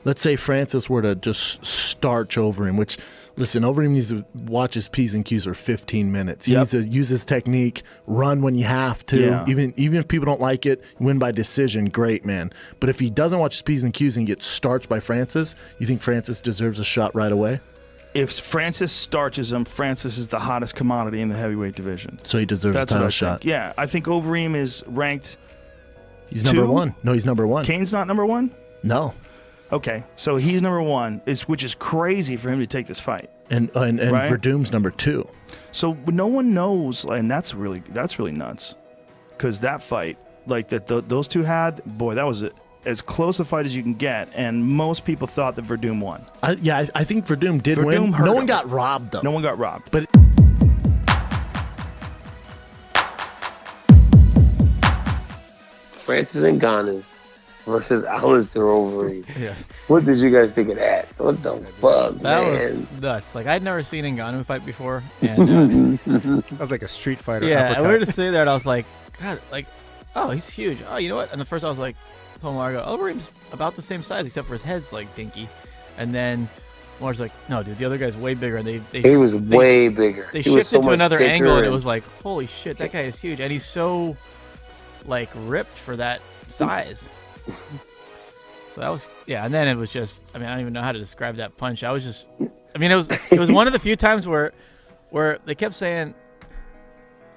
let's say Francis were to just starch Overeem, which, listen, Overeem needs to watch his P's and Q's for 15 minutes. He needs to use his technique, run when you have to. Yeah. Even if people don't like it, win by decision, great, man. But if he doesn't watch his P's and Q's and gets starched by Francis, you think Francis deserves a shot right away? If Francis starches him, Francis is the hottest commodity in the heavyweight division. So he deserves a title shot. Yeah, I think Overeem is ranked. He's number one. No, he's number one. Kane's not number one? No. Okay, so he's number one, which is crazy for him to take this fight. And right? Verdum's number 2. So no one knows, and that's really nuts, because that fight, like those two had, boy, that was as close a fight as you can get, and most people thought that Verdum won. I think Verdum did win. No one got robbed, though. No one got robbed. But Francis Ngannou versus Alistair Overeem. Yeah. What did you guys think of that? What the fuck, That man? was nuts. Like, I'd never seen Ngannou fight before. And, That was like a Street Fighter yeah, uppercut. we were just sitting there, and I was like, God, like, oh, he's huge. Oh, you know what? And the first I was like, told Margo, Overeem's about the same size, except for his head's, like, dinky. And then Margo's like, no, dude, the other guy's way bigger. And he was way bigger. They he was shifted so to another bigger angle, and it was like, holy shit, that guy is huge. And he's so, like, ripped for that size. So that was, yeah, and then it was just, I mean, I don't even know how to describe that punch. I was just, I mean, it was one of the few times where they kept saying,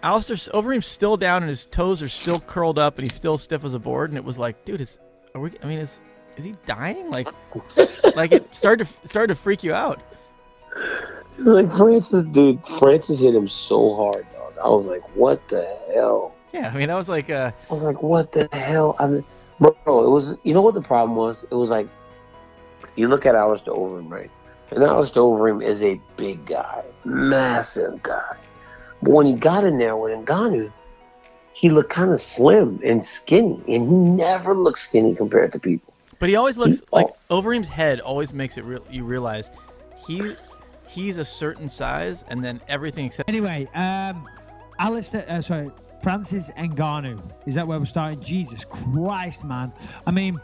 Overeem's still down and his toes are still curled up and he's still stiff as a board, and it was like, dude, is he dying? Like it started to freak you out. It's like Francis hit him so hard, dog. I was like, what the hell? Yeah, I mean, I was like, what the hell? I mean, bro, it was, you know what the problem was? It was like, you look at Alistair Overeem, right? And Alistair Overeem is a big guy, massive guy. But when he got in there with Ngannou, he looked kind of slim and skinny, and he never looked skinny compared to people. but he always looks like Overeem's head always makes it you realize he's a certain size, and then everything except. Anyway, Francis Ngannou. Is that where we're starting? Jesus Christ, man. I mean,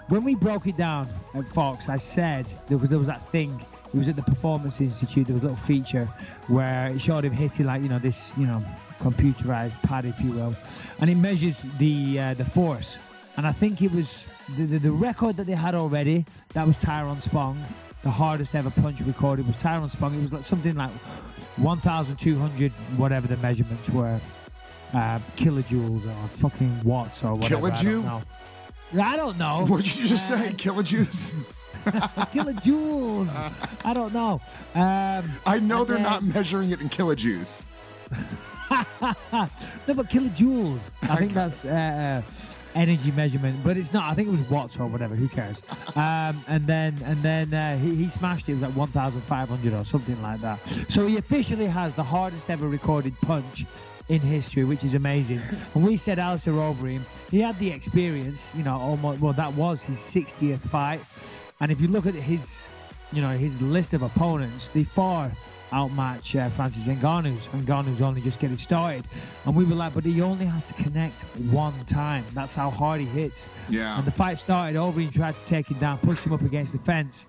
when we broke it down at Fox, I said there was that thing. He was at the Performance Institute. There was a little feature where it showed him hitting this computerized pad, if you will, and it measures the force. And I think it was the record that they had already. That was Tyrone Spong. The hardest ever punch recorded was Tyrone Spong. It was like something like 1,200, whatever the measurements were, kilojoules or fucking watts or whatever. I don't know. What did you just say? Kilojoules? Kilojoules. I don't know. I know they're not measuring it in kilojoules. No, but kilojoules. I think that's energy measurement, but it's not. I think it was watts or whatever. Who cares? And then he smashed it. It was like 1,500 or something like that. So he officially has the hardest ever recorded punch in history, which is amazing. And we said Alistair Overeem, he had the experience, almost. Well, that was his 60th fight. And if you look at his list of opponents, they far outmatch Francis Ngannou's. Ngannou's only just getting started. And we were like, but he only has to connect one time. That's how hard he hits. Yeah. And the fight started, Overeem tried to take him down, pushed him up against the fence.